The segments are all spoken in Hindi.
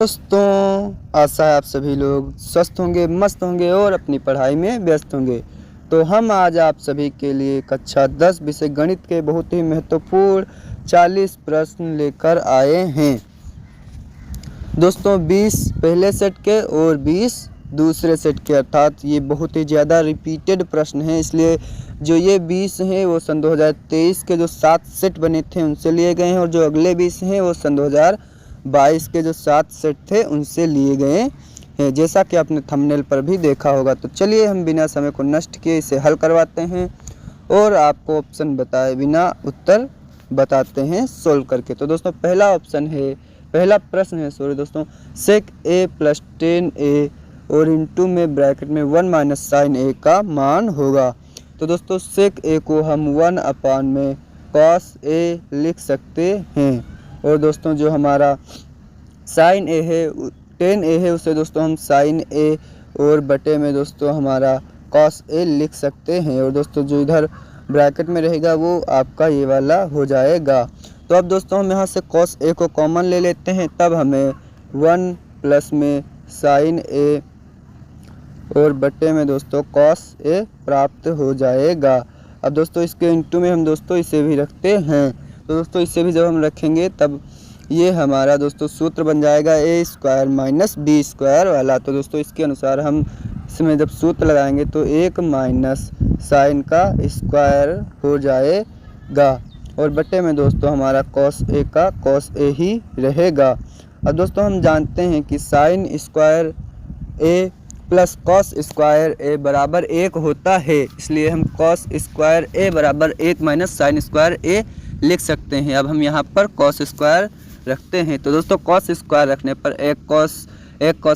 दोस्तों, आशा है आप सभी लोग स्वस्थ होंगे, मस्त होंगे और अपनी पढ़ाई में व्यस्त होंगे। तो हम आज आप सभी के लिए कक्षा 10 विषय गणित के बहुत ही महत्वपूर्ण 40 प्रश्न लेकर आए हैं। दोस्तों 20 पहले सेट के और 20 दूसरे सेट के, अर्थात ये बहुत ही ज़्यादा रिपीटेड प्रश्न हैं। इसलिए जो ये 20 हैं वो सन 2023 के जो 7 सेट बने थे उनसे लिए गए हैं, और जो अगले 20 हैं वो सन 2022 के जो 7 सेट थे उनसे लिए गए हैं, जैसा कि आपने थंबनेल पर भी देखा होगा। तो चलिए हम बिना समय को नष्ट किए इसे हल करवाते हैं और आपको ऑप्शन बताए बिना उत्तर बताते हैं सोल्व करके। तो दोस्तों पहला प्रश्न है दोस्तों, सेक ए प्लस 10a और इंटू में ब्रैकेट में 1 माइनस साइन ए का मान होगा। तो दोस्तों सेक ए को हम 1 अपान में कॉस ए लिख सकते हैं, और दोस्तों जो हमारा साइन ए है 10a है उसे दोस्तों हम साइन ए और बटे में दोस्तों हमारा कॉस ए लिख सकते हैं, और दोस्तों जो इधर ब्रैकेट में रहेगा वो आपका ये वाला हो जाएगा। तो अब दोस्तों हम यहाँ से कॉस ए को कॉमन ले लेते हैं, तब हमें 1 प्लस में साइन ए और बटे में दोस्तों कॉस ए प्राप्त हो जाएगा। अब दोस्तों इसके इंटू में हम दोस्तों इसे भी रखते हैं, तो दोस्तों इसे भी जब हम रखेंगे तब ये हमारा दोस्तों सूत्र बन जाएगा ए स्क्वायर माइनस बी स्क्वायर वाला। तो दोस्तों इसके अनुसार हम इसमें जब सूत्र लगाएंगे तो 1 माइनस साइन का स्क्वायर हो जाएगा, और बटे में दोस्तों हमारा कॉस ए का कॉस ए ही रहेगा। अब दोस्तों हम जानते हैं कि साइन स्क्वायर ए प्लस कॉस स्क्वायर ए बराबर 1 होता है, इसलिए हम कॉस स्क्वायर ए बराबर 1 माइनस साइन स्क्वायर ए लिख सकते हैं। अब हम यहाँ पर कॉस स्क्वायर रखते हैं, तो दोस्तों कॉस स्क्वायर रखने पर एक कॉस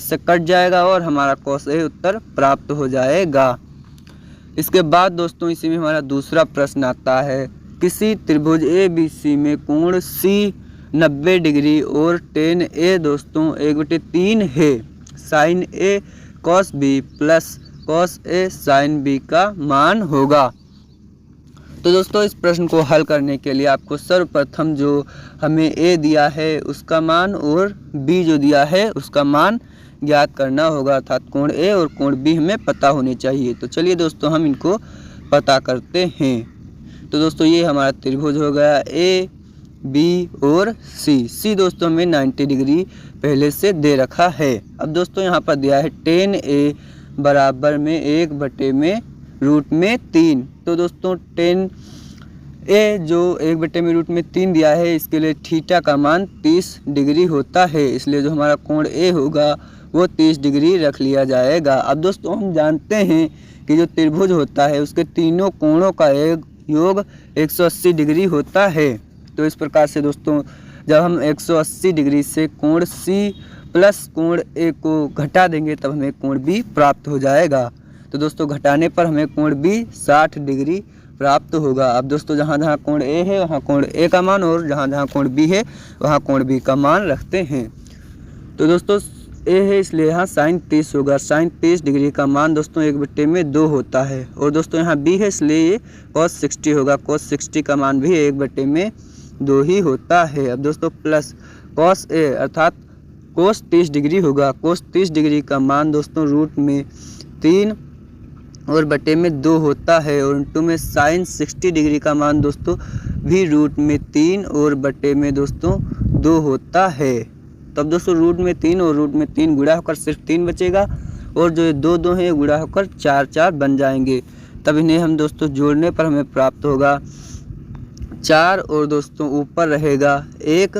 से कट जाएगा और हमारा कॉस ए उत्तर प्राप्त हो जाएगा। इसके बाद दोस्तों इसी में हमारा दूसरा प्रश्न आता है, किसी त्रिभुज ए बी सी में कोण सी 90 डिग्री और tan a दोस्तों 1/3 है, sign A cos B plus cos A sine B का मान होगा। तो दोस्तों इस प्रश्न को हल करने के लिए आपको सर्वप्रथम जो हमें ए दिया है उसका मान और बी जो दिया है उसका मान ज्ञात करना होगा, अर्थात कोण ए और कोण बी हमें पता होने चाहिए। तो चलिए दोस्तों हम इनको पता करते हैं। तो दोस्तों ये हमारा त्रिभुज हो गया ए बी और सी दोस्तों हमें 90 डिग्री पहले से दे रखा है। अब दोस्तों यहाँ पर दिया है tan a बराबर में 1/√3। तो दोस्तों tan a जो 1/√3 दिया है, इसके लिए थीटा का मान 30 डिग्री होता है, इसलिए जो हमारा कोण ए होगा वो 30 डिग्री रख लिया जाएगा। अब दोस्तों हम जानते हैं कि जो त्रिभुज होता है उसके तीनों कोणों का योग 180 डिग्री होता है। तो इस प्रकार से दोस्तों जब हम 180 डिग्री से कोण सी प्लस कोण ए को घटा देंगे तब हमें कोण बी प्राप्त हो जाएगा। तो दोस्तों घटाने पर हमें कोण बी 60 डिग्री प्राप्त होगा। अब दोस्तों जहाँ जहाँ कोण ए है वहाँ कोण ए का मान, और जहाँ जहाँ कोण बी है वहाँ कोण बी का मान रखते हैं। तो दोस्तों ए है इसलिए यहाँ साइन 30 होगा, साइन 30 डिग्री का मान दोस्तों 1/2 होता है, और दोस्तों यहाँ बी है इसलिए ये cos 60 होगा, cos 60 का मान भी 1/2 ही होता है। अब दोस्तों प्लस cos ए अर्थात cos 30 डिग्री होगा, cos 30 डिग्री का मान दोस्तों √3 और बटे में 2 होता है, और इंटू में साइन 60 डिग्री का मान दोस्तों भी √3 और बटे में दोस्तों 2 होता है। तब दोस्तों √3 और √3 गुणा होकर सिर्फ 3 बचेगा, और जो ये 2 हैं गुणा होकर 4 बन जाएंगे। तब इन्हें हम दोस्तों जोड़ने पर हमें प्राप्त होगा 4, और दोस्तों ऊपर रहेगा 1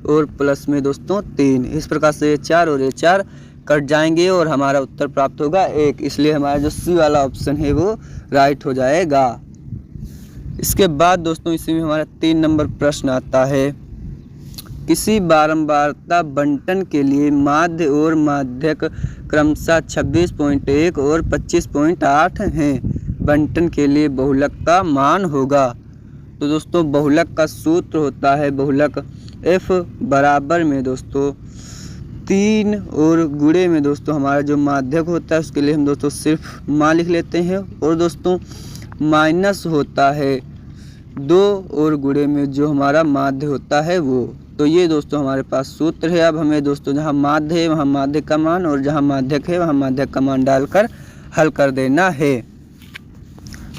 और प्लस में दोस्तों 3। इस प्रकार से ये 4 और ये 4 कट जाएंगे और हमारा उत्तर प्राप्त होगा 1, इसलिए हमारा जो सी वाला ऑप्शन है वो राइट हो जाएगा। इसके बाद दोस्तों इसी में हमारा 3 नंबर प्रश्न आता है, किसी बारंबारता बंटन के लिए माध्य और माध्यक क्रमशः 26.1 और 25.8 हैं, बंटन के लिए बहुलक का मान होगा। तो दोस्तों बहुलक का सूत्र होता है बहुलक f बराबर में दोस्तों 3 और गुणे में दोस्तों हमारा जो माध्यक होता है उसके लिए हम दोस्तों सिर्फ मान लिख लेते हैं, और दोस्तों माइनस होता है 2 और गुणे में जो हमारा माध्य होता है वो। तो ये दोस्तों हमारे पास सूत्र है। अब हमें दोस्तों जहाँ माध्य है वहाँ माध्य का मान और जहाँ माध्यक है वहाँ माध्यक का मान डालकर हल कर देना है।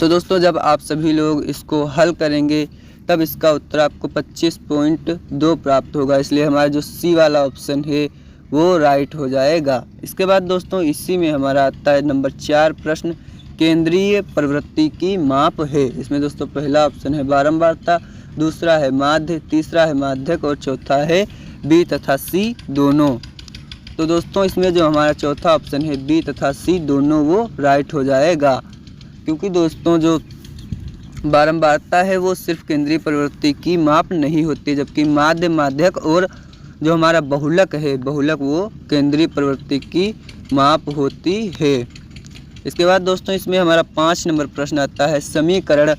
तो दोस्तों जब आप सभी लोग इसको हल करेंगे तब इसका उत्तर आपको 25.2 प्राप्त होगा, इसलिए हमारा जो सी वाला ऑप्शन है वो राइट हो जाएगा। इसके बाद दोस्तों इसी में हमारा आता है नंबर 4 प्रश्न, केंद्रीय प्रवृत्ति की माप है। इसमें दोस्तों पहला ऑप्शन है बारंबारता, दूसरा है माध्य, तीसरा है माध्यक और चौथा है बी तथा सी दोनों। तो दोस्तों इसमें जो हमारा चौथा ऑप्शन है बी तथा सी दोनों वो राइट हो जाएगा, क्योंकि दोस्तों जो बारंबारता है वो सिर्फ केंद्रीय प्रवृत्ति की माप नहीं होती, जबकि माध्य, माध्यक और जो हमारा बहुलक है, बहुलक वो केंद्रीय प्रवृत्ति की माप होती है। इसके बाद दोस्तों इसमें हमारा 5 नंबर प्रश्न आता है, समीकरण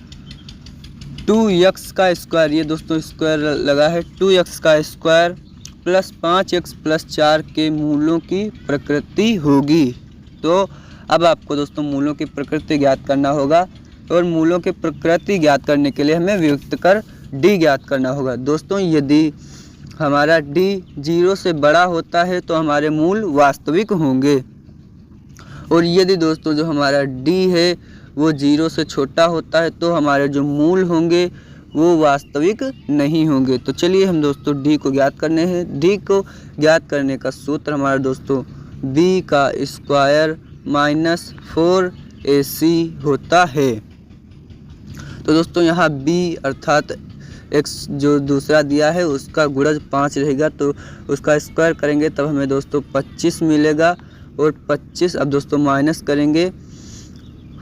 2x का स्क्वायर, ये दोस्तों स्क्वायर लगा है, 2x का स्क्वायर प्लस 5x प्लस 4 के मूलों की प्रकृति होगी। तो अब आपको दोस्तों मूलों की प्रकृति ज्ञात करना होगा, और मूलों की प्रकृति ज्ञात करने के लिए हमें वियुक्त कर d ज्ञात करना होगा। दोस्तों यदि हमारा d 0 से बड़ा होता है तो हमारे मूल वास्तविक होंगे, और यदि दोस्तों जो हमारा d है वो 0 से छोटा होता है तो हमारे जो मूल होंगे वो वास्तविक नहीं होंगे। तो चलिए हम दोस्तों d को ज्ञात करने हैं। d को ज्ञात करने का सूत्र हमारा दोस्तों b का स्क्वायर माइनस 4ac होता है। तो दोस्तों यहाँ b अर्थात x जो दूसरा दिया है उसका गुणज 5 रहेगा, तो उसका स्क्वायर करेंगे तब हमें दोस्तों 25 मिलेगा, और 25 अब दोस्तों माइनस करेंगे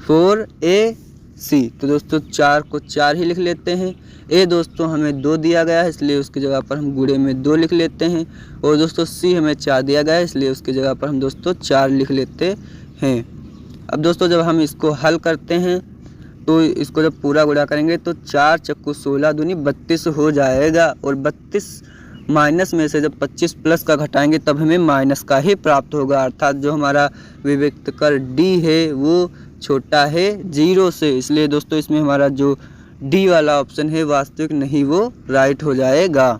4ac, तो दोस्तों 4 को 4 ही लिख लेते हैं। a दोस्तों हमें 2 दिया गया है इसलिए उसकी जगह पर हम गुणे में 2 लिख लेते हैं, और दोस्तों c हमें 4 दिया गया है इसलिए उसकी जगह पर हम दोस्तों 4 लिख लेते हैं। अब दोस्तों जब हम इसको हल करते हैं तो इसको जब पूरा गुणा करेंगे तो 4 चक्कू 16 दूनी 32 हो जाएगा, और 32 माइनस में से जब 25 प्लस का घटाएंगे तब हमें माइनस का ही प्राप्त होगा, अर्थात जो हमारा विविक्त कर d है वो छोटा है 0 से, इसलिए दोस्तों इसमें हमारा जो d वाला ऑप्शन है वास्तविक नहीं वो राइट हो जाएगा।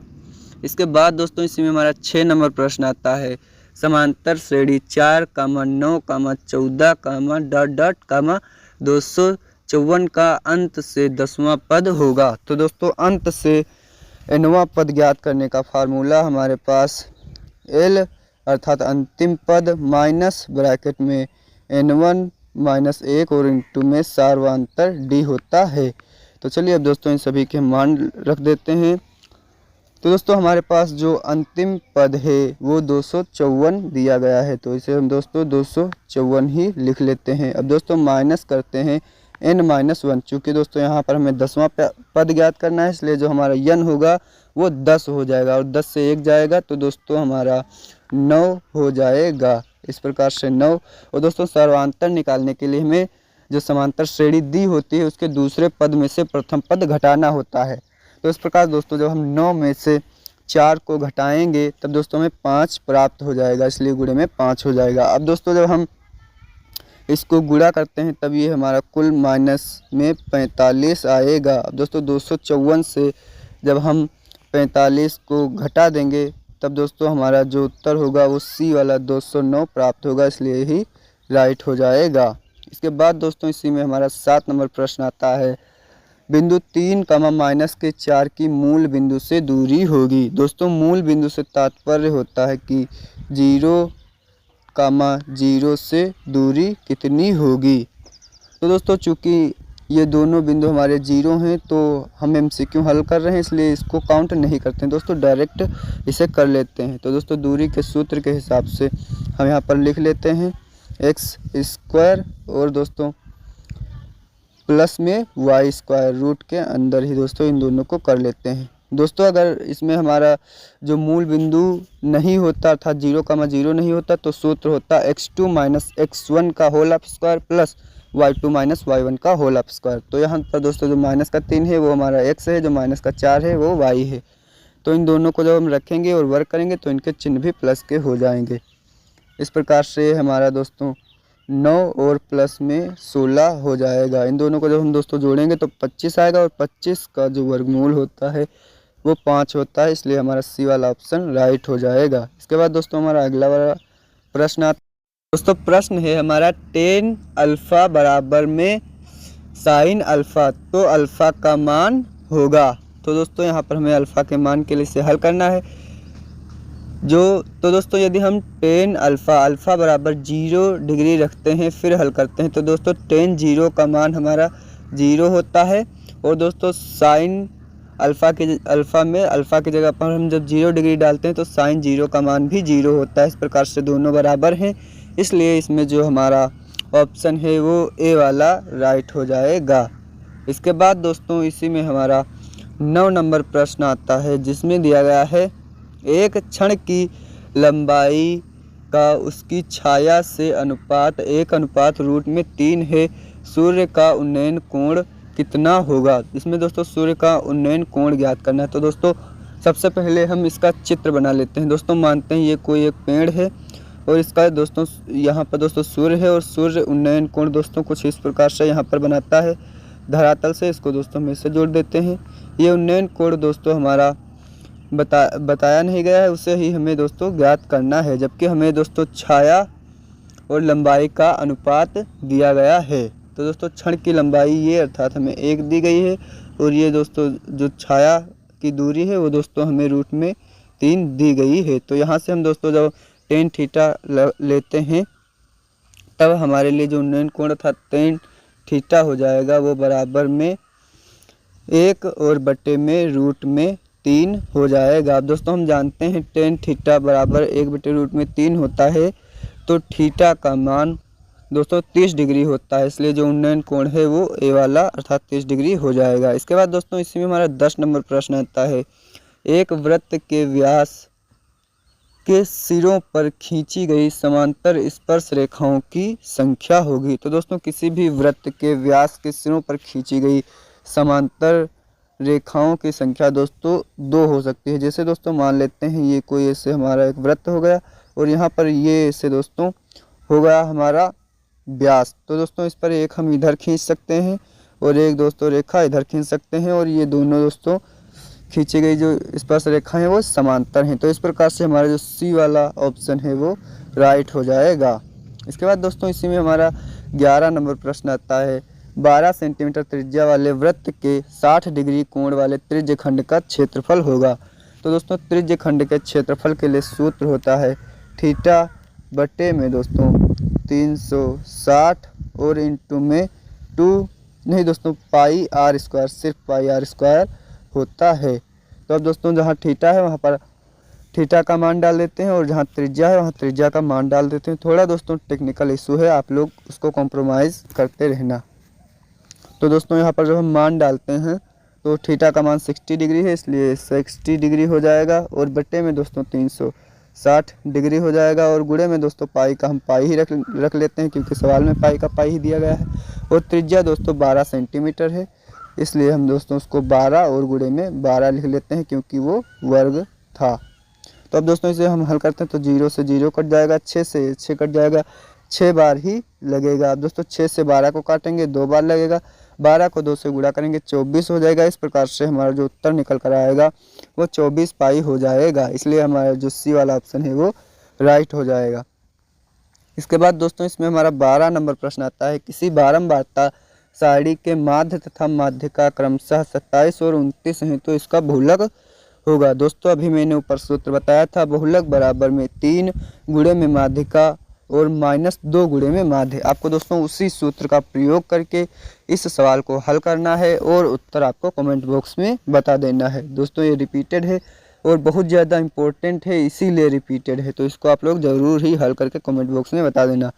इसके बाद दोस्तों इसी में हमारा 6 नंबर प्रश्न आता है, समांतर श्रेणी 4, 9, 14, ... 254 का अंत से 10वां पद होगा। तो दोस्तों अंत से nवां पद ज्ञात करने का फार्मूला हमारे पास l अर्थात अंतिम पद माइनस ब्रैकेट में n1 माइनस 1 और इंटू में सार्वंतर d होता है। तो चलिए अब दोस्तों इन सभी के मान रख देते हैं। तो दोस्तों हमारे पास जो अंतिम पद है वो 254 दिया गया है, तो इसे हम दोस्तों 254 ही लिख लेते हैं। अब दोस्तों माइनस करते हैं n-1, चूँकि दोस्तों यहाँ पर हमें 10वां पद ज्ञात करना है इसलिए जो हमारा n होगा वो 10 हो जाएगा, और 10 से 1 जाएगा तो दोस्तों हमारा 9 हो जाएगा। इस प्रकार से 9, और दोस्तों सर्वांतर निकालने के लिए हमें जो समांतर श्रेणी दी होती है उसके दूसरे पद में से प्रथम पद घटाना होता है। तो इस प्रकार दोस्तों जब हम 9 में से 4 को घटाएंगे तब दोस्तों हमें 5 प्राप्त हो जाएगा, इसलिए गुणे में 5 हो जाएगा। अब दोस्तों जब हम इसको गुणा करते हैं तब ये हमारा कुल माइनस में 45 आएगा। अब दोस्तों 254 से जब हम 45 को घटा देंगे तब दोस्तों हमारा जो उत्तर होगा वो सी वाला 209 प्राप्त होगा, इसलिए ही राइट हो जाएगा। इसके बाद दोस्तों इसी में हमारा 7 नंबर प्रश्न आता है, बिंदु 3, -4 की मूल बिंदु से दूरी होगी। दोस्तों मूल बिंदु से तात्पर्य होता है कि 0, 0 से दूरी कितनी होगी। तो दोस्तों चूँकि ये दोनों बिंदु हमारे 0 हैं तो हम MCQ हल कर रहे हैं इसलिए इसको काउंट नहीं करते हैं दोस्तों, डायरेक्ट इसे कर लेते हैं। तो दोस्तों दूरी के सूत्र के हिसाब से हम यहाँ पर लिख लेते हैं x² और दोस्तों प्लस में y² रूट के अंदर ही दोस्तों इन दोनों को कर लेते हैं। दोस्तों अगर इसमें हमारा जो मूल बिंदु नहीं होता अर्थात 0, नहीं होता तो सूत्र होता x2 - x1 का whole of square plus y2 - y1 का होल ऑफ स्क्वायर। तो यहाँ पर दोस्तों जो -3 है वो हमारा x है, जो -4 है वो y है। तो इन दोनों को जब हम रखेंगे और वर्क करेंगे तो इनके चिन्ह भी प्लस के हो जाएंगे। इस प्रकार से हमारा दोस्तों 9 और प्लस में 16 हो जाएगा। इन दोनों को जब हम दोस्तों जोड़ेंगे तो 25 आएगा, और 25 का जो वर्गमूल होता है वो 5 होता है, इसलिए हमारा सी वाला ऑप्शन राइट हो जाएगा। इसके बाद दोस्तों हमारा अगला वाला प्रश्न आता है। दोस्तों प्रश्न है हमारा 10 अल्फ़ा बराबर में साइन अल्फ़ा, तो अल्फ़ा का मान होगा। तो दोस्तों यहाँ पर हमें अल्फ़ा के मान के लिए इसे हल करना है। तो दोस्तों यदि हम 10 अल्फ़ा बराबर 0 डिग्री रखते हैं फिर हल करते हैं, तो दोस्तों 10 0 का मान हमारा 0 होता है। और दोस्तों साइन अल्फ़ा में अल्फ़ा की जगह पर हम जब 0 डिग्री डालते हैं तो साइन 0 का मान भी 0 होता है। इस प्रकार से दोनों बराबर हैं, इसलिए इसमें जो हमारा ऑप्शन है वो ए वाला राइट हो जाएगा। इसके बाद दोस्तों इसी में हमारा 9 नंबर प्रश्न आता है, जिसमें दिया गया है एक क्षण की लंबाई का उसकी छाया से अनुपात 1:√3 है। सूर्य का उन्नयन कोण कितना होगा। इसमें दोस्तों सूर्य का उन्नयन कोण ज्ञात करना है। तो दोस्तों सबसे पहले हम इसका चित्र बना लेते हैं। दोस्तों मानते हैं ये कोई एक पेड़ है और इसका दोस्तों यहाँ पर दोस्तों सूर्य है और सूर्य उन्नयन कोण दोस्तों कुछ इस प्रकार से यहाँ पर बनाता है धरातल से। इसको दोस्तों हम इससे जोड़ देते हैं। ये उन्नयन कोण दोस्तों हमारा बताया नहीं गया है, उसे ही हमें दोस्तों ज्ञात करना है, जबकि हमें दोस्तों छाया और लंबाई का अनुपात दिया गया है। तो दोस्तों क्षण की लंबाई ये अर्थात हमें 1 दी गई है और ये दोस्तों जो छाया की दूरी है वो दोस्तों हमें √3 दी गई है। तो यहाँ से हम दोस्तों जब tan थीटा लेते हैं तब हमारे लिए जो उन्नयन कोण अर्थात tan थीटा हो जाएगा वो बराबर में 1 और बटे में √3 हो जाएगा। अब दोस्तों हम जानते हैं tan थीटा बराबर 1/√3 होता है, तो थीटा का मान दोस्तों 30 डिग्री होता है, इसलिए जो उन्नयन कोण है वो ए वाला अर्थात 30 डिग्री हो जाएगा। इसके बाद दोस्तों इसी में हमारा 10 नंबर प्रश्न आता है, एक वृत्त के व्यास के सिरों पर खींची गई समांतर स्पर्श रेखाओं की संख्या होगी। तो दोस्तों किसी भी वृत्त के व्यास के सिरों पर खींची गई समांतर रेखाओं की संख्या दोस्तों 2 हो सकती है। जैसे दोस्तों मान लेते हैं ये कोई ऐसे हमारा एक वृत्त हो गया और यहाँ पर ये ऐसे दोस्तों हो गया हमारा व्यास। तो दोस्तों इस पर एक हम इधर खींच सकते हैं और एक दोस्तों रेखा इधर खींच सकते हैं और ये दोनों दोस्तों खींची गई जो स्पर्श रेखा है वो समांतर हैं। तो इस प्रकार से हमारा जो सी वाला ऑप्शन है वो राइट हो जाएगा। इसके बाद दोस्तों इसी में हमारा 11 नंबर प्रश्न आता है, 12 सेंटीमीटर त्रिज्या वाले वृत्त के 60 डिग्री कोण वाले त्रिज्य खंड का क्षेत्रफल होगा। तो दोस्तों त्रिज्य खंड के क्षेत्रफल के लिए सूत्र होता है थीटा बटे में दोस्तों 360 और इंटू में 2 नहीं दोस्तों पाई आर स्क्वायर, सिर्फ पाई आर स्क्वायर होता है। तो अब दोस्तों जहाँ थीटा है वहाँ पर थीटा का मान डाल देते हैं और जहाँ त्रिज्या है वहाँ त्रिज्या का मान डाल देते हैं। थोड़ा दोस्तों टेक्निकल इशू है, आप लोग उसको कॉम्प्रोमाइज़ करते रहना। तो दोस्तों यहाँ पर जब हम मान डालते हैं तो थीटा का मान 60 डिग्री है, इसलिए 60 डिग्री हो जाएगा और बटे में दोस्तों 360 डिग्री हो जाएगा और गुणे में दोस्तों पाई का हम पाई ही रख लेते हैं क्योंकि सवाल में पाई का पाई ही दिया गया है। और त्रिज्या दोस्तों 12 सेंटीमीटर है, इसलिए हम दोस्तों उसको 12 और गुणे में 12 लिख लेते हैं क्योंकि वो वर्ग था। तो अब दोस्तों इसे हम हल करते हैं तो 0 से 0 कट जाएगा, 6 से 6 कट जाएगा, 6 बार ही लगेगा। अब दोस्तों 6 से 12 को काटेंगे 2 बार लगेगा, 12 को 2 से गुणा करेंगे 24 हो जाएगा। इस प्रकार से हमारा जो उत्तर निकल कर आएगा वो 24 पाई हो जाएगा, इसलिए हमारा जो सी वाला ऑप्शन है वो राइट हो जाएगा। इसके बाद दोस्तों इसमें हमारा 12 नंबर प्रश्न आता है, किसी बारंबारता सारणी के माध्य तथा माध्यिका क्रमशः 27 और 29 हैं तो इसका बहुलक होगा। दोस्तों अभी मैंने ऊपर सूत्र बताया था, बहुलक बराबर में 3 गुणे में माध्यिका और -2 गुणे में माध्य। आपको दोस्तों उसी सूत्र का प्रयोग करके इस सवाल को हल करना है और उत्तर आपको कमेंट बॉक्स में बता देना है। दोस्तों ये रिपीटेड है और बहुत ज़्यादा इम्पोर्टेंट है, इसीलिए रिपीटेड है, तो इसको आप लोग ज़रूर ही हल करके कमेंट बॉक्स में बता देना।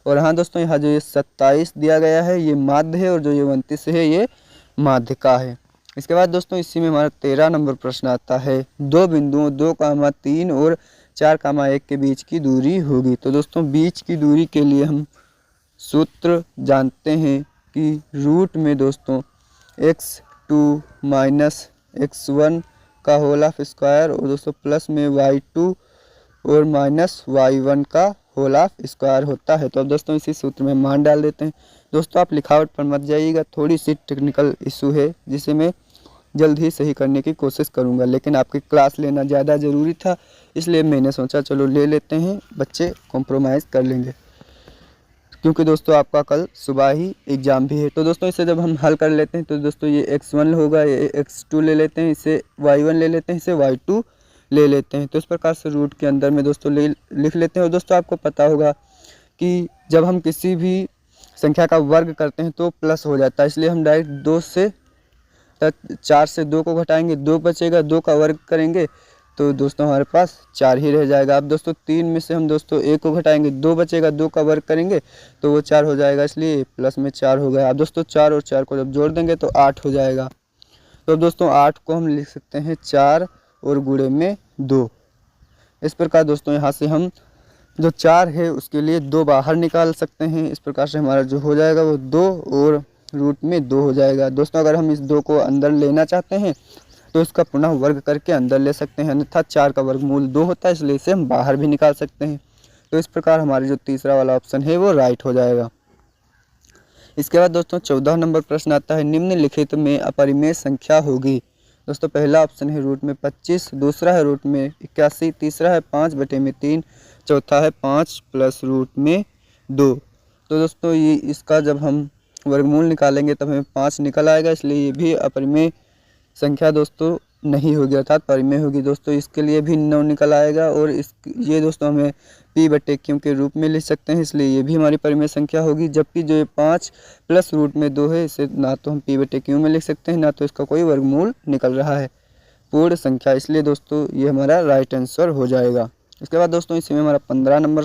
और हाँ दोस्तों यहाँ जो ये 27 दिया गया है ये माध्य है और जो ये 29 है ये माध्यिका है। इसके बाद दोस्तों इसी में हमारा 13 नंबर प्रश्न आता है, 2 बिंदुओं 2,3 और 4,1 के बीच की दूरी होगी। तो दोस्तों बीच की दूरी के लिए हम सूत्र जानते हैं कि रूट में दोस्तों x2 माइनस x1 का होल ऑफ स्क्वायर और दोस्तों प्लस में y2 और माइनस y1 का होल ऑफ स्क्वायर होता है। तो अब दोस्तों इसी सूत्र में मान डाल देते हैं। दोस्तों आप लिखावट पर मत जाइएगा, थोड़ी सी टेक्निकल इशू है जिसे मैं जल्द ही सही करने की कोशिश करूँगा, लेकिन आपकी क्लास लेना ज़्यादा ज़रूरी था, इसलिए मैंने सोचा चलो ले लेते हैं, बच्चे कॉम्प्रोमाइज़ कर लेंगे, क्योंकि दोस्तों आपका कल सुबह ही एग्ज़ाम भी है। तो दोस्तों इसे जब हम हल कर लेते हैं तो दोस्तों ये x1 होगा, ये x2 ले लेते हैं, इसे y1 ले लेते हैं, इसे y2 ले लेते हैं। तो इस प्रकार से रूट के अंदर में दोस्तों लिख लेते हैं। और दोस्तों आपको पता होगा कि जब हम किसी भी संख्या का वर्ग करते हैं तो प्लस हो जाता है, इसलिए हम डायरेक्ट 4 से 2 को घटाएंगे, 2 बचेगा, 2 का वर्ग करेंगे तो दोस्तों हमारे पास 4 ही रह जाएगा। अब दोस्तों 3 में से हम दोस्तों 1 को घटाएंगे, 2 बचेगा, 2 का वर्ग करेंगे तो वो 4 हो जाएगा, इसलिए प्लस में 4 हो गया। अब दोस्तों 4 और 4 को जब जोड़ देंगे तो 8 हो जाएगा। तो अब दोस्तों 8 को हम लिख सकते हैं 4 और गुणे में 2। इस प्रकार दोस्तों यहाँ से हम जो 4 है उसके लिए 2 बाहर निकाल सकते हैं। इस प्रकार से हमारा जो हो जाएगा वो 2 और रूट में 2 हो जाएगा। दोस्तों अगर हम इस 2 को अंदर लेना चाहते हैं तो इसका पुनः वर्ग करके अंदर ले सकते हैं, अन्यथा 4 का वर्गमूल 2 होता है, इसलिए इसे हम बाहर भी निकाल सकते हैं। तो इस प्रकार हमारी जो तीसरा वाला ऑप्शन है वो राइट हो जाएगा। इसके बाद दोस्तों 14 नंबर प्रश्न आता है, निम्नलिखित में अपरिमेय संख्या होगी। दोस्तों पहला ऑप्शन है रूट में 25, दूसरा है रूट में 81, तीसरा है 5/3, चौथा है 5 प्लस रूट में 2। तो दोस्तों ये इसका जब हम वर्गमूल निकालेंगे तब हमें 5 निकल आएगा, इसलिए ये भी अपरिमेय संख्या दोस्तों नहीं होगी, अर्थात परिमेय होगी। दोस्तों इसके लिए भी 9 निकल आएगा और ये दोस्तों हमें p/q के रूप में लिख सकते हैं, इसलिए ये भी हमारी परिमेय संख्या होगी। जबकि जो ये 5 प्लस रूट में 2 है, इसे ना तो हम p/q में लिख सकते हैं, ना तो इसका कोई वर्गमूल निकल रहा है, पूर्ण संख्या, इसलिए दोस्तों ये हमारा राइट आंसर हो जाएगा। इसके बाद दोस्तों इसमें हमारा 15 नंबर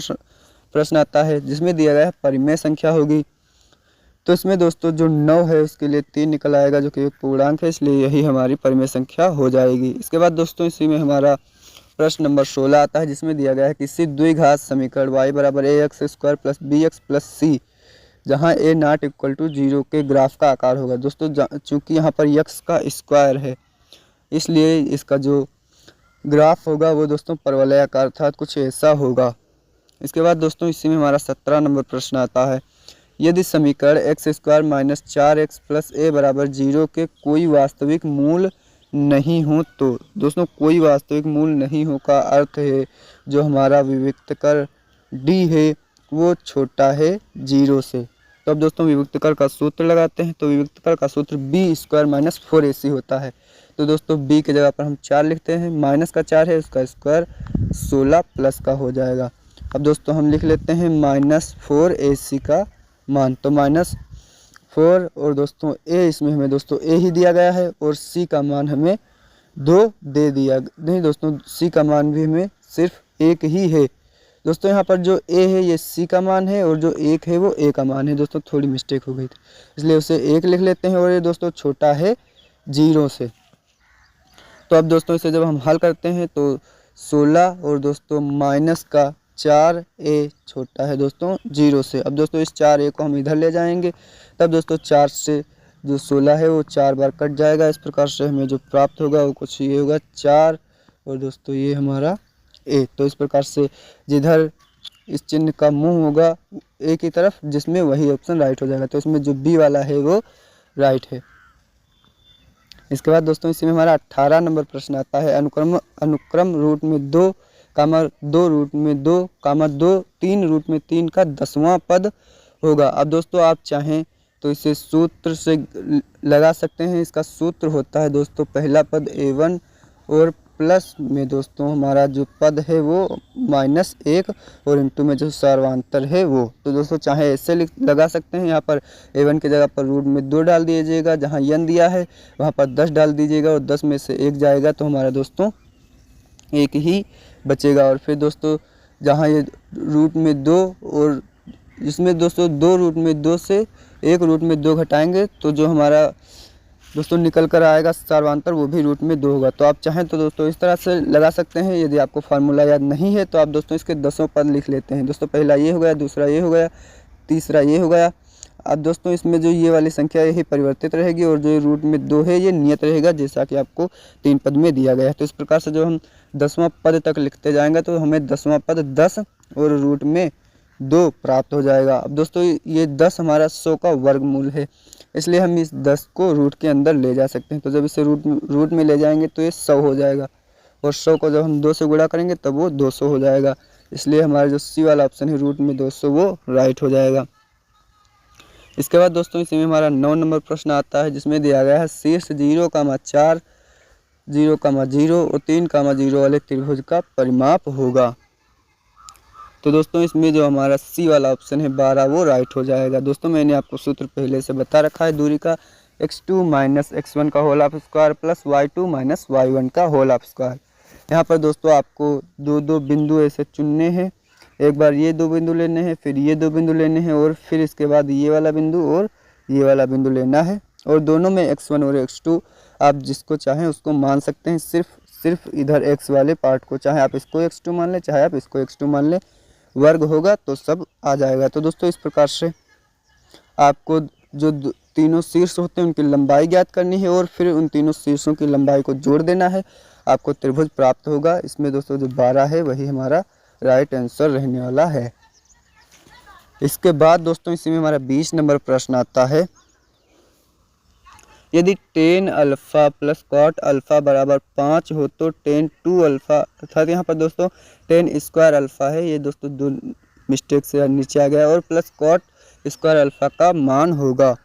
प्रश्न आता है, जिसमें दिया गया है परिमेय संख्या होगी। तो इसमें दोस्तों जो 9 है उसके लिए 3 निकल आएगा, जो कि एक पूर्णांक है, इसलिए यही हमारी परिमेय संख्या हो जाएगी। इसके बाद दोस्तों इसी में हमारा प्रश्न नंबर 16 आता है, जिसमें दिया गया है किसी द्विघात समीकरण y बराबर ax² plus bx plus c, जहाँ a नॉट इक्वल टू 0 के ग्राफ का आकार होगा। दोस्तों चूँकि यहाँ पर x का स्क्वायर है, इसलिए इसका जो ग्राफ होगा वो दोस्तों परवलयाकार अर्थात कुछ ऐसा होगा। इसके बाद दोस्तों इसी में हमारा 17 नंबर प्रश्न आता है, यदि समीकरण x² minus 4x plus a बराबर 0 के कोई वास्तविक मूल नहीं हो तो। दोस्तों कोई वास्तविक मूल नहीं हो का अर्थ है जो हमारा विविक्तकर d है वो छोटा है 0 से। तो अब दोस्तों विविक्तकर का सूत्र लगाते हैं, तो विविक्तकर का सूत्र b² माइनस 4ac होता है। तो दोस्तों b की जगह पर हम 4 लिखते हैं, माइनस का 4 है उसका स्क्वायर 16 प्लस का हो जाएगा। अब दोस्तों हम लिख लेते हैं -4ac का मान, तो -4 और दोस्तों a, इसमें हमें दोस्तों a ही दिया गया है और c का मान हमें 2 दे दिया नहीं दोस्तों, c का मान भी हमें सिर्फ 1 ही है। दोस्तों यहाँ पर जो a है ये c का मान है और जो 1 है वो a का मान है। दोस्तों थोड़ी मिस्टेक हो गई थी, इसलिए उसे 1 लिख लेते हैं और ये दोस्तों छोटा है 0 से। तो अब दोस्तों इसे जब हम हल करते हैं तो 16 और दोस्तों माइनस का 4a छोटा है दोस्तों 0 से। अब दोस्तों इस 4a को हम इधर ले जाएंगे, तब दोस्तों 4 से जो 16 है वो 4 बार कट जाएगा। इस प्रकार से हमें जो प्राप्त होगा वो कुछ ये होगा 4 और दोस्तों ये हमारा a। तो इस प्रकार से जिधर इस चिन्ह का मुंह होगा a की तरफ, जिसमें वही ऑप्शन राइट हो जाएगा। तो इसमें जो b वाला है वो राइट है। इसके बाद दोस्तों इसी में हमारा 18 नंबर प्रश्न आता है, अनुक्रम रूट में 2, 2 रूट में 2, 2, 3 रूट में 3 का 10वां पद होगा। अब दोस्तों आप चाहें तो इसे सूत्र से लगा सकते हैं। इसका सूत्र होता है दोस्तों पहला पद a1 और प्लस में दोस्तों हमारा जो पद है वो -1 और इंटू में जो सर्वांतर है वो। तो दोस्तों चाहे ऐसे लगा सकते हैं, यहाँ पर a1 की जगह पर रूट में 2 डाल दीजिएगा, जहाँ n दिया है वहाँ पर 10 डाल दीजिएगा और 10 में से 1 जाएगा तो हमारा दोस्तों 1 ही बचेगा। और फिर दोस्तों जहाँ ये रूट में 2 और इसमें दोस्तों 2 रूट में 2 से 1 रूट में 2 घटाएंगे तो जो हमारा दोस्तों निकल कर आएगा सर्वांतर वो भी रूट में 2 होगा। तो आप चाहें तो दोस्तों इस तरह से लगा सकते हैं। यदि आपको फार्मूला याद नहीं है तो आप दोस्तों इसके 10 पद लिख लेते हैं। दोस्तों पहला ये हो गया, दूसरा ये हो गया, तीसरा ये हो गया। अब दोस्तों इसमें जो ये वाली संख्या यही परिवर्तित रहेगी और जो रूट में 2 है ये नियत रहेगा, जैसा कि आपको 3 पद में दिया गया है। तो इस प्रकार से जो हम 10वां पद तक लिखते जाएंगे तो हमें 10वां पद 10 और रूट में 2 प्राप्त हो जाएगा। अब दोस्तों ये 10 हमारा 100 का वर्गमूल है, इसलिए हम इस 10 को रूट के अंदर ले जा सकते हैं। तो जब इसे रूट में ले जाएंगे तो ये 100 हो जाएगा, और 100 को जब हम 2 से गुणा करेंगे तब वो 200 हो जाएगा। इसलिए हमारा जो सी वाला ऑप्शन है रूट में 200 वो राइट हो जाएगा। इसके बाद दोस्तों इसमें हमारा 9 नंबर प्रश्न आता है, जिसमें दिया गया है शीर्ष 0,4 0,0 और 3,0 वाले त्रिभुज का परिमाप होगा। तो दोस्तों इसमें जो हमारा सी वाला ऑप्शन है 12 वो राइट हो जाएगा। दोस्तों मैंने आपको सूत्र पहले से बता रखा है, दूरी का x2 माइनस x1 का whole of square plus y2 minus y1 का होल ऑफ स्क्वायर। यहाँ पर दोस्तों आपको दो बिंदु ऐसे चुनने हैं, एक बार ये 2 बिंदु लेने हैं, फिर ये 2 बिंदु लेने हैं, और फिर इसके बाद ये वाला बिंदु और ये वाला बिंदु लेना है, और दोनों में x1 और x2 आप जिसको चाहें उसको मान सकते हैं। सिर्फ इधर x वाले पार्ट को चाहे आप इसको x2 मान लें, चाहे आप इसको x2 मान लें, वर्ग होगा तो सब आ जाएगा। तो दोस्तों इस प्रकार से आपको जो तीनों शीर्ष होते हैं उनकी लंबाई ज्ञात करनी है, और फिर उन तीनों शीर्षों की लंबाई को जोड़ देना है, आपको त्रिभुज प्राप्त होगा। इसमें दोस्तों जो 12 है वही हमारा राइट आंसर रहने वाला है। इसके बाद दोस्तों इसी में हमारा 20 नंबर प्रश्न आता है, यदि tan alpha plus cot alpha बराबर 5 हो तो tan 2 अल्फ़ा, अर्थात यहाँ पर दोस्तों tan स्क्वायर अल्फ़ा है, ये दोस्तों 2 मिस्टेक से नीचे आ गया, और प्लस कॉट स्क्वायर अल्फ़ा का मान होगा।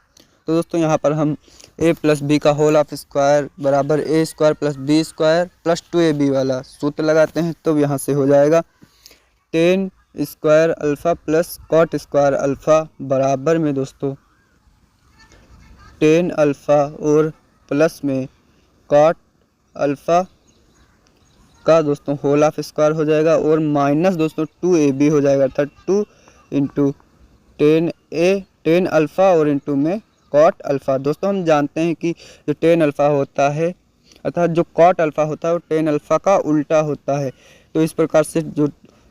तो दोस्तों यहाँ पर हम a प्लस बी का होल ऑफ स्क्वायर बराबर a square plus b square plus 2ab वाला सूत्र लगाते हैं, तो यहाँ से हो जाएगा tan square alpha plus cot square alpha बराबर में दोस्तों tan अल्फ़ा और प्लस में कॉट अल्फ़ा का दोस्तों होल ऑफ स्क्वायर हो जाएगा, और माइनस दोस्तों 2ab हो जाएगा, अर्थात 2 इंटू tan अल्फ़ा और इंटू में कॉट अल्फ़ा। दोस्तों हम जानते हैं कि जो tan अल्फ़ा होता है, अर्थात जो कॉट अल्फ़ा होता है वो tan अल्फ़ा का उल्टा होता है। तो इस प्रकार से जो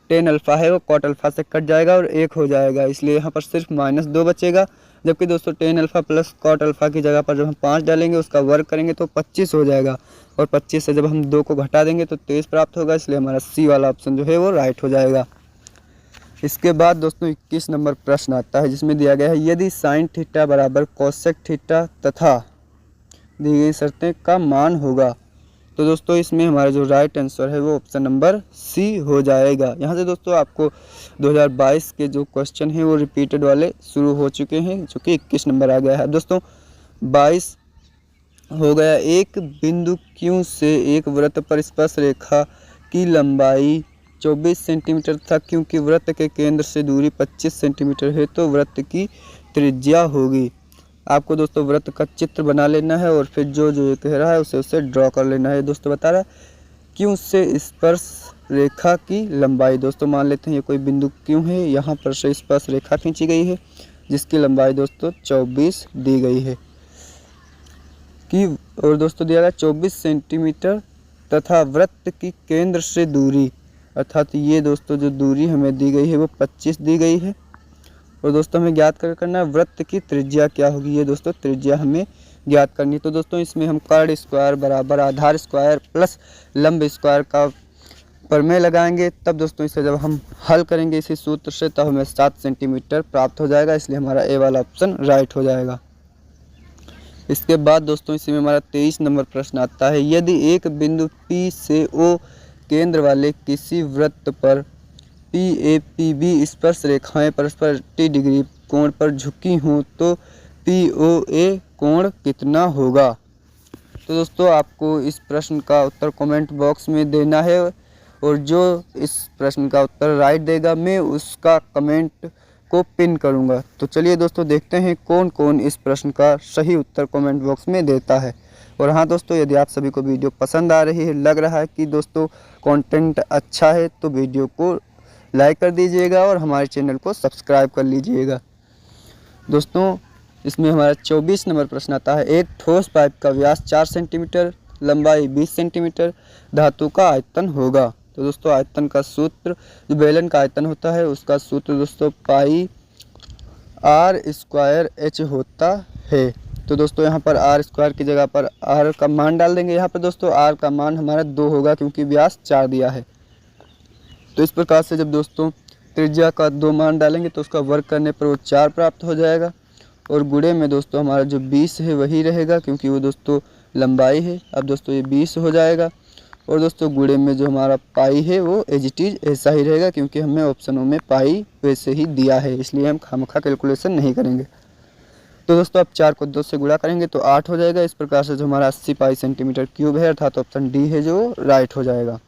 tan अल्फ़ा है वो कॉट अल्फ़ा से कट जाएगा और 1 हो जाएगा, इसलिए यहाँ पर सिर्फ -2 बचेगा। जबकि दोस्तों tan alpha plus cot alpha की जगह पर जब हम 5 डालेंगे उसका वर्ग करेंगे तो 25 हो जाएगा, और 25 से जब हम 2 को घटा देंगे तो 23 प्राप्त होगा, इसलिए हमारा सी वाला ऑप्शन जो है वो राइट हो जाएगा। इसके बाद दोस्तों 21 नंबर प्रश्न आता है, जिसमें दिया गया है यदि साइन थीटा बराबर कोसेक थीटा तथा दी गई शर्तें का मान होगा। तो दोस्तों इसमें हमारा जो राइट आंसर है वो ऑप्शन नंबर सी हो जाएगा। यहाँ से दोस्तों आपको 2022 के जो क्वेश्चन हैं वो रिपीटेड वाले शुरू हो चुके हैं, जो कि 21 नंबर आ गया है। दोस्तों 22 हो गया, एक बिंदु Q से एक वृत्त पर स्पर्श रेखा की लंबाई 24 सेंटीमीटर था, क्योंकि वृत्त के केंद्र से दूरी 25 सेंटीमीटर है तो वृत्त की त्रिज्या होगी। आपको दोस्तों वृत्त का चित्र बना लेना है, और फिर जो ये कह रहा है उसे ड्रॉ कर लेना है। दोस्तों बता रहा है Q से स्पर्श रेखा की लंबाई, दोस्तों मान लेते हैं ये कोई बिंदु Q है, यहाँ पर से स्पर्श रेखा खींची गई है जिसकी लंबाई दोस्तों 24 दी गई है कि, और दोस्तों दिया गया 24 सेंटीमीटर तथा वृत्त की केंद्र से दूरी, अर्थात ये दोस्तों जो दूरी हमें दी गई है वो 25 दी गई है, और दोस्तों हमें ज्ञात करना है वृत्त की त्रिज्या क्या होगी, ये दोस्तों त्रिज्या हमें ज्ञात करनी है। तो दोस्तों इसमें हम कर्ण स्क्वायर बराबर आधार स्क्वायर प्लस लंब स्क्वायर का प्रमेय लगाएंगे, तब दोस्तों इसे जब हम हल करेंगे इसी सूत्र से तब हमें 7 सेंटीमीटर प्राप्त हो जाएगा, इसलिए हमारा ए वाला ऑप्शन राइट हो जाएगा। इसके बाद दोस्तों इसी में हमारा 23 नंबर प्रश्न आता है, यदि एक बिंदु P से O केंद्र वाले किसी वृत्त पर PAPB स्पर्श रेखाएं परस्पर 80 डिग्री कोण पर झुकी हों तो POA कोण कितना होगा। तो दोस्तों आपको इस प्रश्न का उत्तर कमेंट बॉक्स में देना है, और जो इस प्रश्न का उत्तर राइट देगा मैं उसका कमेंट को पिन करूंगा। तो चलिए दोस्तों देखते हैं कौन कौन इस प्रश्न का सही उत्तर कमेंट बॉक्स में देता है। और हाँ दोस्तों, यदि आप सभी को वीडियो पसंद आ रही है, लग रहा है कि दोस्तों कंटेंट अच्छा है, तो वीडियो को लाइक कर दीजिएगा और हमारे चैनल को सब्सक्राइब कर लीजिएगा। दोस्तों इसमें हमारा 24 नंबर प्रश्न आता है, एक ठोस पाइप का व्यास 4 सेंटीमीटर, लंबाई 20 सेंटीमीटर, धातु का आयतन होगा। तो दोस्तों आयतन का सूत्र, जो बेलन का आयतन होता है उसका सूत्र दोस्तों पाई आर स्क्वायर एच होता है। तो दोस्तों यहाँ पर आर स्क्वायर की जगह पर आर का मान डाल देंगे। यहाँ पर दोस्तों आर का मान हमारा 2 होगा क्योंकि व्यास 4 दिया है। तो इस प्रकार से जब दोस्तों त्रिज्या का 2 मान डालेंगे तो उसका वर्ग करने पर वो 4 प्राप्त हो जाएगा। और गुणे में दोस्तों हमारा जो 20 है वही रहेगा, क्योंकि वो दोस्तों लंबाई है। अब दोस्तों ये 20 हो जाएगा। और दोस्तों गुणे में जो हमारा पाई है वो एज इट इज़ ऐसा ही रहेगा, क्योंकि हमें ऑप्शनों में पाई वैसे ही दिया है, इसलिए हम खामखा कैलकुलेशन नहीं करेंगे। तो दोस्तों अब 4 को 2 से गुणा करेंगे तो 8 हो जाएगा। इस प्रकार से जो हमारा 80 पाई सेंटीमीटर क्यूब है, अर्थात ऑप्शन डी है जो राइट हो जाएगा।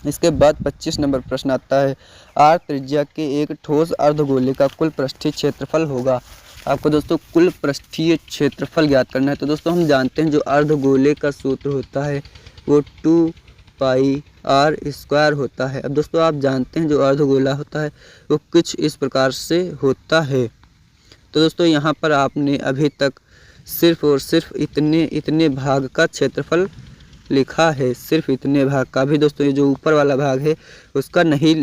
इसके बाद 25 नंबर प्रश्न आता है, आर त्रिज्या के एक ठोस अर्धगोले का कुल पृष्ठीय क्षेत्रफल होगा। आपको दोस्तों कुल पृष्ठीय क्षेत्रफल ज्ञात करना है। तो दोस्तों हम जानते हैं जो अर्धगोले का सूत्र होता है वो 2 पाई आर स्क्वायर होता है। अब दोस्तों आप जानते हैं जो अर्धगोला होता है वो कुछ इस प्रकार से होता है। तो दोस्तों यहाँ पर आपने अभी तक सिर्फ और सिर्फ इतने भाग का क्षेत्रफल लिखा है, सिर्फ इतने भाग का। भी दोस्तों ये जो ऊपर वाला भाग है उसका नहीं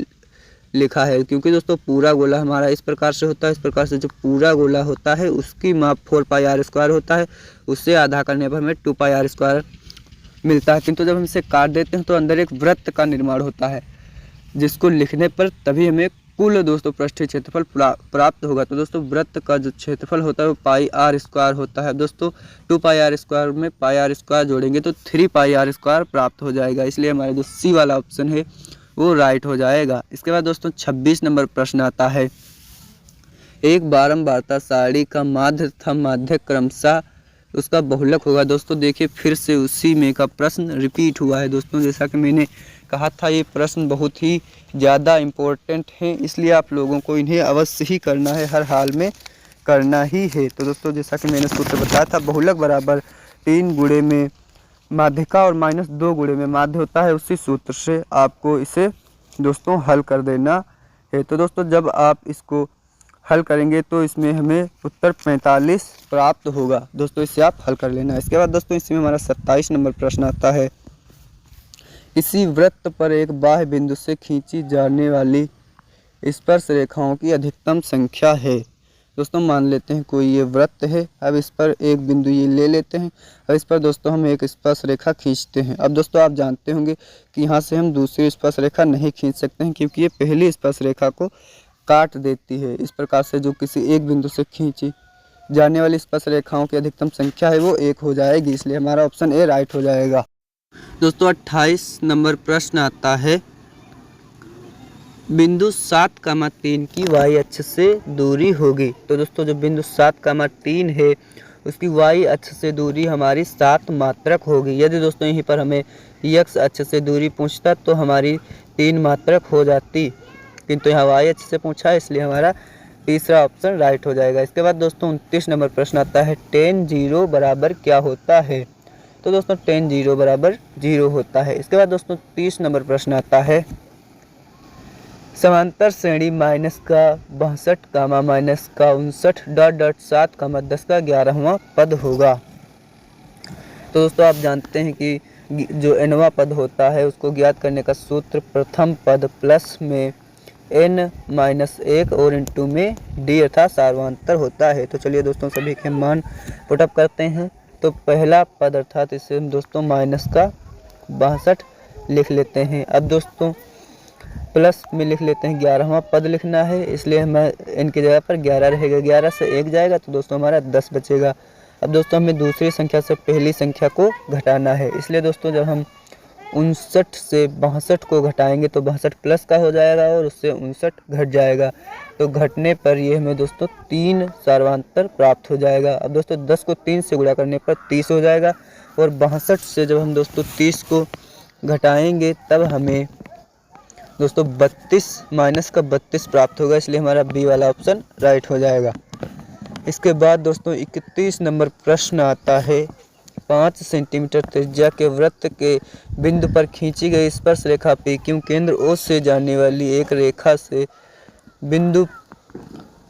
लिखा है, क्योंकि दोस्तों पूरा गोला हमारा इस प्रकार से होता है। इस प्रकार से जो पूरा गोला होता है उसकी माप 4 पाई आर स्क्वायर होता है, उससे आधा करने पर हमें 2 पाई आर स्क्वायर मिलता है। किंतु जब हम इसे काट देते हैं तो अंदर एक वृत्त का निर्माण होता है, जिसको लिखने पर तभी हमें कुल दोस्तों पृष्ठीय क्षेत्रफल प्राप्त होगा। तो दोस्तों वृत्त का जो क्षेत्रफल होता है वो पाई आर स्क्वायर होता है। दोस्तों 2 पाई आर स्क्वायर में पाई आर स्क्वायर जोड़ेंगे तो 3 पाई आर स्क्वायर प्राप्त हो जाएगा, इसलिए हमारा जो सी वाला ऑप्शन है वो राइट हो जाएगा। इसके बाद दोस्तों 26 नंबर प्रश्न आता है, एक बारंबारता सारणी का माध्य तथा माध्यक क्रमशः उसका बहुलक होगा। दोस्तों देखिए फिर से उसी में का प्रश्न रिपीट हुआ है। दोस्तों जैसा कि मैंने कहा था ये प्रश्न बहुत ही ज़्यादा इम्पोर्टेंट है, इसलिए आप लोगों को इन्हें अवश्य ही करना है, हर हाल में करना ही है। तो दोस्तों जैसा कि मैंने सूत्र बताया था, बहुलक बराबर 3 गुणे में माध्यिका और -2 गुणे में माध्य होता है, उसी सूत्र से आपको इसे दोस्तों हल कर देना है। तो दोस्तों जब आप इसको हल करेंगे तो इसमें हमें उत्तर 45 प्राप्त होगा। दोस्तों इसे आप हल कर लेना। इसके बाद दोस्तों इसमें हमारा 27 नंबर प्रश्न आता है, इसी वृत्त पर एक बाह्य बिंदु से खींची जाने वाली स्पर्श रेखाओं की अधिकतम संख्या है। दोस्तों मान लेते हैं कोई ये वृत्त है, अब इस पर एक बिंदु ये ले लेते हैं और इस पर दोस्तों हम एक स्पर्श रेखा खींचते हैं। अब दोस्तों आप जानते होंगे कि यहाँ से हम दूसरी स्पर्श रेखा नहीं खींच सकते हैं, क्योंकि ये पहली स्पर्श रेखा को काट देती है। इस प्रकार से जो किसी एक बिंदु से खींची जाने वाली स्पर्श रेखाओं की अधिकतम संख्या है वो 1 हो जाएगी, इसलिए हमारा ऑप्शन ए राइट हो जाएगा। दोस्तों 28 नंबर प्रश्न आता है, बिंदु 7,3 की y अक्ष से दूरी होगी। तो दोस्तों जो बिंदु 7,3 है उसकी y अक्ष से दूरी हमारी 7 मात्रक होगी। यदि दोस्तों यहीं पर हमें x अक्ष से दूरी पूछता तो हमारी 3 मात्रक हो जाती, किंतु यहाँ y अक्ष से पूछा है, इसलिए हमारा तीसरा ऑप्शन राइट हो जाएगा। इसके बाद दोस्तों 29 नंबर प्रश्न आता है, tan 0 बराबर क्या होता है। तो दोस्तों tan 0 बराबर 0 होता है। इसके बाद दोस्तों 30 नंबर प्रश्न आता है, समांतर श्रेणी माइनस का 62 कामा माइनस का 59 डॉट डॉट 7 कामा 10 का 11वां पद होगा। तो दोस्तों आप जानते हैं कि जो nवां पद होता है उसको ज्ञात करने का सूत्र प्रथम पद प्लस में n-1 और इंटू में d अर्थात सार्वंतर होता है। तो चलिए दोस्तों सभी के मान पुटअप करते हैं। तो पहला पद अर्थात इसे हम दोस्तों माइनस का 62 लिख लेते हैं। अब दोस्तों प्लस में लिख लेते हैं 11वां पद लिखना है, इसलिए हमें इनकी जगह पर 11 रहेगा। 11 से 1 जाएगा तो दोस्तों हमारा 10 बचेगा। अब दोस्तों हमें दूसरी संख्या से पहली संख्या को घटाना है, इसलिए दोस्तों जब हम 59 से 62 को घटाएंगे तो 62 प्लस का हो जाएगा और उससे 59 घट जाएगा। तो घटने पर ये हमें दोस्तों 3 सार्वंतर प्राप्त हो जाएगा। अब दोस्तों 10 को 3 से गुणा करने पर 30 हो जाएगा और 62 से जब हम दोस्तों 30 को घटाएंगे तब हमें दोस्तों 32 माइनस का 32 प्राप्त होगा, इसलिए हमारा बी वाला ऑप्शन राइट हो जाएगा। इसके बाद दोस्तों 31 नंबर प्रश्न आता है, 5 सेंटीमीटर त्रिज्या के वृत्त के बिंदु पर खींची गई स्पर्श रेखा पी क्यू केंद्र ओ से जाने वाली एक रेखा से बिंदु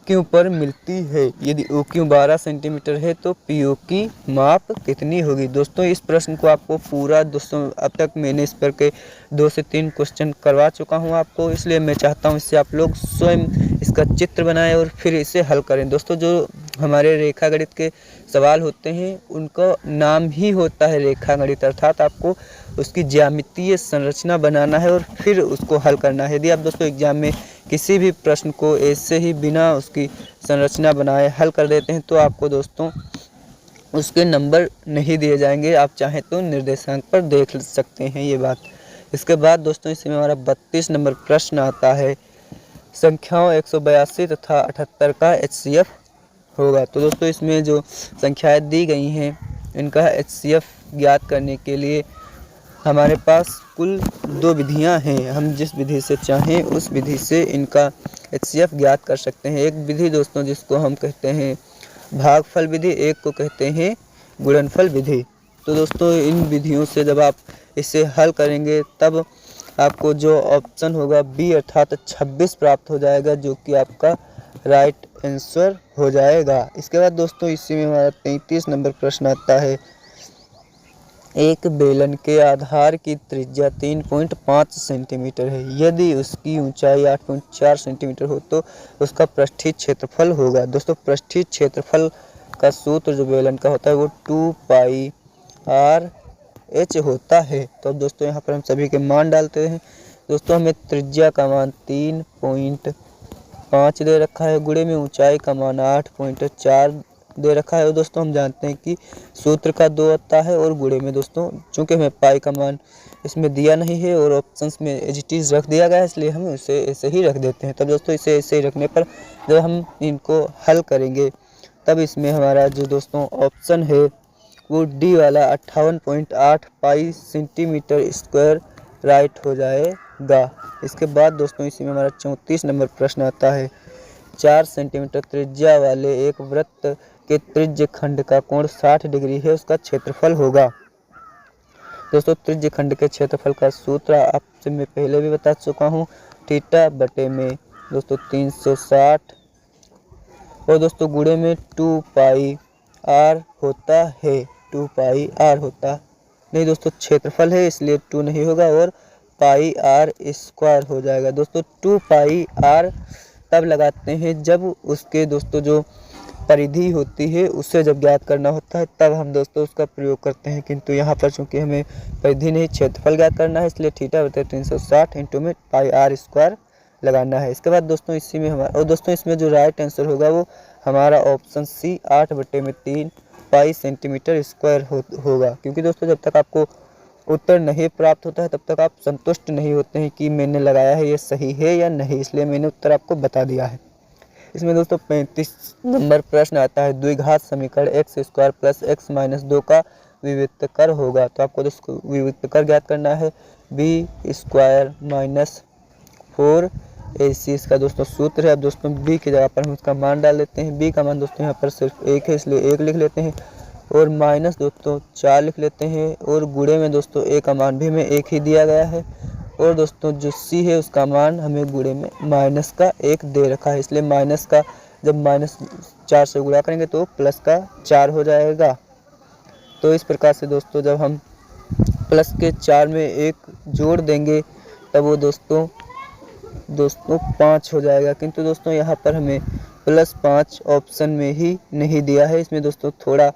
क्यू पर मिलती है। यदि ओ क्यू 12 सेंटीमीटर है तो पी ओ की माप कितनी होगी। दोस्तों इस प्रश्न को आपको पूरा दोस्तों अब तक मैंने इस पर के 2 से 3 क्वेश्चन करवा चुका हूं आपको, इसलिए मैं चाहता हूं इससे आप लोग स्वयं इसका चित्र बनाएं और फिर इसे हल करें। दोस्तों जो हमारे रेखा गणित के सवाल होते हैं उनका नाम ही होता है रेखा गणित, अर्थात आपको उसकी ज्यामितीय संरचना बनाना है और फिर उसको हल करना है। यदि आप दोस्तों एग्जाम में किसी भी प्रश्न को ऐसे ही बिना उसकी संरचना बनाए हल कर देते हैं तो आपको दोस्तों उसके नंबर नहीं दिए जाएंगे। आप चाहें तो निर्देशांक पर देख सकते हैं ये बात। इसके बाद दोस्तों इसमें हमारा 32 नंबर प्रश्न आता है, संख्याओं 182 तथा 78 का HCF होगा। तो दोस्तों इसमें जो संख्याएं दी गई हैं इनका HCF ज्ञात करने के लिए हमारे पास कुल 2 विधियां हैं। हम जिस विधि से चाहें उस विधि से इनका HCF ज्ञात कर सकते हैं। एक विधि दोस्तों जिसको हम कहते हैं भागफल विधि, एक को कहते हैं गुणनफल विधि। तो दोस्तों इन विधियों से जब आप इसे हल करेंगे तब आपको जो ऑप्शन होगा बी अर्थात 26 प्राप्त हो जाएगा, जो कि आपका राइट आंसर हो जाएगा। इसके बाद दोस्तों इसी में हमारा 33 नंबर प्रश्न आता है, एक बेलन के आधार की त्रिज्या 3.5 सेंटीमीटर है, यदि उसकी ऊंचाई 8.4 सेंटीमीटर हो तो उसका पृष्ठीय क्षेत्रफल होगा। दोस्तों पृष्ठीय क्षेत्रफल का सूत्र जो बेलन का होता है वो 2πr/h होता है। तो अब दोस्तों यहाँ पर हम सभी के मान डालते हैं। दोस्तों हमें त्रिज्या का मान 3.5 दे रखा है, गुणे में ऊंचाई का मान 8.4 दे रखा है। और दोस्तों हम जानते हैं कि सूत्र का 2 आता है और गुणे में दोस्तों चूंकि हमें पाई का मान इसमें दिया नहीं है और ऑप्शंस में एज इट इज़ रख दिया गया है, इसलिए हम इसे ऐसे ही रख देते हैं। तब दोस्तों इसे ऐसे ही रखने पर जब हम इनको हल करेंगे तब इसमें हमारा जो दोस्तों ऑप्शन है वो डी वाला 58.8 पाई सेंटीमीटर स्क्वायर राइट हो जाएगा। इसके बाद दोस्तों इसी में हमारा 34 नंबर प्रश्न आता है, 4 सेंटीमीटर त्रिज्या वाले एक वृत्त के त्रिज्य खंड का कोण 60 डिग्री है, उसका क्षेत्रफल होगा। दोस्तों त्रिज्य खंड के क्षेत्रफल का सूत्र आपसे मैं पहले भी बता चुका हूँ, थीटा बटे में दोस्तों 360 और दोस्तों गुणे में 2πr होता है, 2πr होता नहीं दोस्तों क्षेत्रफल है इसलिए 2 नहीं होगा और πr² हो जाएगा। दोस्तों 2πr तब लगाते हैं जब उसके दोस्तों जो परिधि होती है उससे जब ज्ञात करना होता है तब हम दोस्तों उसका प्रयोग करते हैं, किंतु यहाँ पर चूंकि हमें परिधि नहीं क्षेत्रफल ज्ञात करना है इसलिए थीटा बटे 360 इंटू में πr² लगाना है। इसके बाद दोस्तों इसी में हमारा और दोस्तों इसमें जो राइट आंसर होगा वो हमारा option C 8/3 pi centimetre square होगा, क्योंकि दोस्तों जब तक आपको उत्तर नहीं प्राप्त होता है तब तक आप संतुष्ट नहीं होते हैं कि मैंने लगाया है ये सही है या नहीं, इसलिए मैंने उत्तर आपको बता दिया है। इसमें दोस्तों 35 नंबर प्रश्न आता है, द्विघात समीकरण x² + x - 2 का विविक्त कर होगा। तो आपको दोस्तों विविक्त कर ज्ञात करना है, b² - 4ac इसका दोस्तों सूत्र है। अब दोस्तों b की जगह पर हम इसका मान डाल लेते हैं। b का मान दोस्तों यहाँ पर सिर्फ 1 है इसलिए 1 लिख लेते हैं और माइनस दोस्तों 4 लिख लेते हैं और गुणे में दोस्तों a का मान भी हमें 1 ही दिया गया है और दोस्तों जो c है उसका मान हमें गुणे में -1 दे रखा है, इसलिए माइनस का जब -4 से गुणा करेंगे तो +4 हो जाएगा। तो इस प्रकार से दोस्तों जब हम प्लस के 4 में 1 जोड़ देंगे तब वो दोस्तों 5 हो जाएगा, किंतु दोस्तों यहाँ पर हमें +5 ऑप्शन में ही नहीं दिया है, इसमें दोस्तों थोड़ा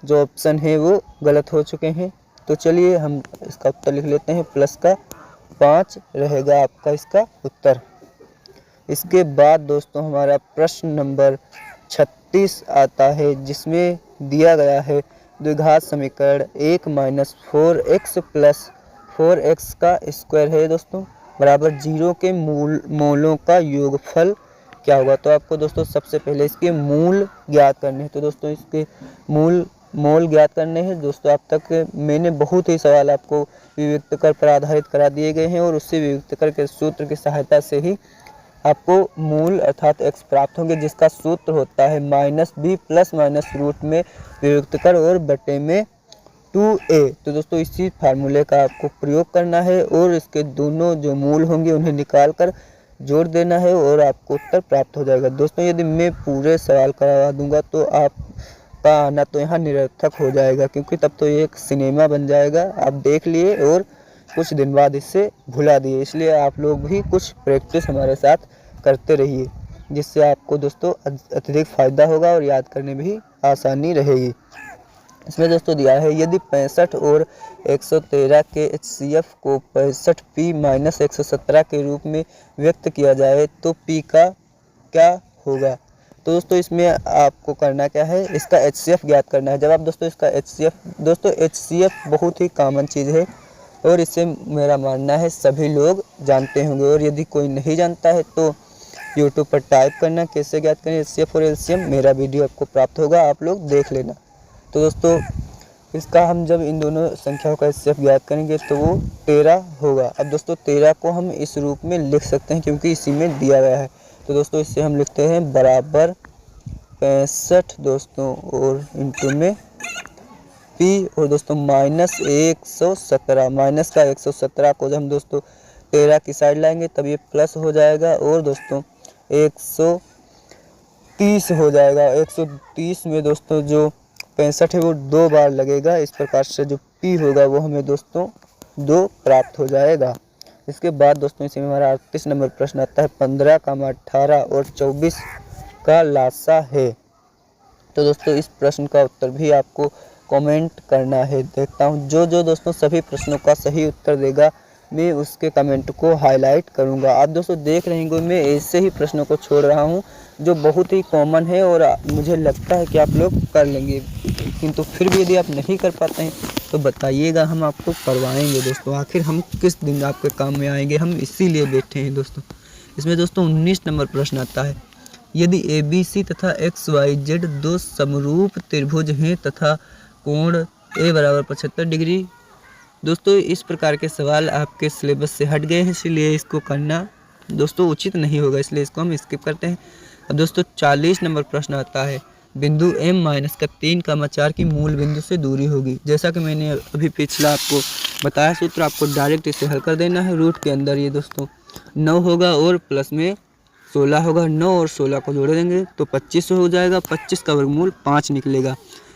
जो ऑप्शन है वो गलत हो चुके हैं। तो चलिए हम इसका उत्तर लिख लेते हैं, +5 रहेगा आपका इसका उत्तर। इसके बाद दोस्तों हमारा प्रश्न नंबर 36 आता है, जिसमें दिया गया है द्विघात समीकरण 1 - 4x + 4x का स्क्वायर है दोस्तों बराबर 0 के मूलों का योगफल क्या होगा। तो आपको दोस्तों सबसे पहले इसके मूल ज्ञात करने हैं। तो दोस्तों इसके मोल ज्ञात करने हैं। दोस्तों अब तक मैंने बहुत ही सवाल आपको विविक्त कर पर आधारित करा दिए गए हैं और उससे विविक्त कर के सूत्र की सहायता से ही आपको मूल अर्थात x प्राप्त होंगे, जिसका सूत्र होता है -b ± रूट में विविक्त कर और बटे में 2a। तो दोस्तों इसी फार्मूले का आपको प्रयोग करना है और इसके दोनों जो मूल होंगे उन्हें निकाल कर जोड़ देना है और आपको उत्तर प्राप्त हो जाएगा। दोस्तों यदि मैं पूरे सवाल करवा दूंगा तो आपका आना तो यहाँ निरर्थक हो जाएगा, क्योंकि तब तो ये एक सिनेमा बन जाएगा, आप देख लिए और कुछ दिन बाद इससे भुला दिए। इसलिए आप लोग भी कुछ प्रैक्टिस हमारे साथ करते रहिए। जिससे आपको दोस्तों अत्यधिक फ़ायदा होगा और याद करने में भी आसानी रहेगी। इसमें दोस्तों दिया है यदि 65 और 113 के HCF को 65P - 117 के रूप में व्यक्त किया जाए तो P का क्या होगा। तो दोस्तों इसमें आपको करना क्या है, इसका HCF ज्ञात करना है। जब आप दोस्तों इसका HCF बहुत ही कॉमन चीज़ है और इसे मेरा मानना है सभी लोग जानते होंगे, और यदि कोई नहीं जानता है तो YouTube पर टाइप करना कैसे ज्ञात करें HCF और LCM, मेरा वीडियो आपको प्राप्त होगा, आप लोग देख लेना। तो दोस्तों इसका हम जब इन दोनों संख्याओं का HCF ज्ञात करेंगे तो वो 13 होगा। अब दोस्तों 13 को हम इस रूप में लिख सकते हैं क्योंकि इसी में दिया गया है। तो दोस्तों इससे हम लिखते हैं बराबर 65 दोस्तों और इंटू में P और दोस्तों -117, माइनस का 117 को जब हम दोस्तों 13 की साइड लाएंगे तब ये प्लस हो जाएगा और दोस्तों 130 हो जाएगा। 130 में दोस्तों जो 65 है वो 2 बार लगेगा। इस प्रकार से जो P होगा वो हमें दोस्तों 2 प्राप्त हो जाएगा। इसके बाद दोस्तों इसी में हमारा 38 नंबर प्रश्न आता है 15, 18 और 24 का लासा है। तो दोस्तों इस प्रश्न का उत्तर भी आपको कमेंट करना है। देखता हूँ जो दोस्तों सभी प्रश्नों का सही उत्तर देगा मैं उसके कमेंट को हाईलाइट करूँगा। आप दोस्तों देख रहे हैं मैं ऐसे ही प्रश्नों को छोड़ रहा हूँ जो बहुत ही कॉमन है और मुझे लगता है कि आप लोग कर लेंगे, किंतु फिर भी यदि आप नहीं कर पाते हैं तो बताइएगा, हम आपको करवाएंगे दोस्तों। आखिर हम किस दिन आपके काम में आएंगे, हम इसीलिए बैठे हैं दोस्तों। इसमें दोस्तों 19 नंबर प्रश्न आता है यदि ABC तथा XYZ 2 समरूप त्रिभुज हैं तथा कोण A बराबर 75 डिग्री। दोस्तों इस प्रकार के सवाल आपके सिलेबस से हट गए हैं, इसलिए इसको करना दोस्तों उचित नहीं होगा, इसलिए इसको हम स्किप करते हैं। अब दोस्तों 40 नंबर प्रश्न आता है बिंदु M-3, की मूल बिंदु से दूरी होगी। जैसा कि मैंने अभी पिछला आपको बताया सूत्र, आपको डायरेक्ट इसे हल कर देना है। रूट के अंदर ये दोस्तों 9 होगा और प्लस में 16 होगा। 9 और 16 को जोड़ देंगे तो 25 हो जाएगा। 25 का वर्गमूल 5 निकलेगा,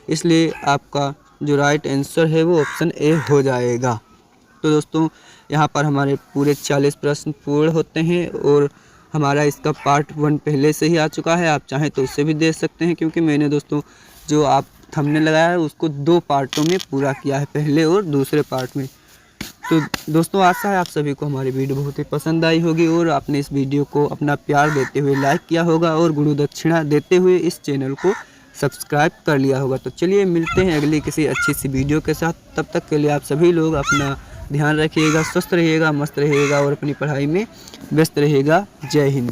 इसलिए आपका जो राइट आंसर है वो ऑप्शन ए हो जाएगा। तो दोस्तों यहाँ पर हमारे पूरे 40 प्रश्न पूर्ण होते हैं और हमारा इसका पार्ट 1 पहले से ही आ चुका है। आप चाहें तो उससे भी देख सकते हैं, क्योंकि मैंने दोस्तों जो आप थंबनेल लगाया है उसको 2 पार्टों में पूरा किया है, पहले और दूसरे पार्ट में। तो दोस्तों आशा है आप सभी को हमारी वीडियो बहुत ही पसंद आई होगी और आपने इस वीडियो को अपना प्यार देते हुए लाइक किया होगा और गुरु दक्षिणा देते हुए इस चैनल को सब्सक्राइब कर लिया होगा। तो चलिए मिलते हैं अगली किसी अच्छी सी वीडियो के साथ। तब तक के लिए आप सभी लोग अपना ध्यान रखिएगा, स्वस्थ रहिएगा, मस्त रहिएगा और अपनी पढ़ाई में व्यस्त रहिएगा। जय हिंद।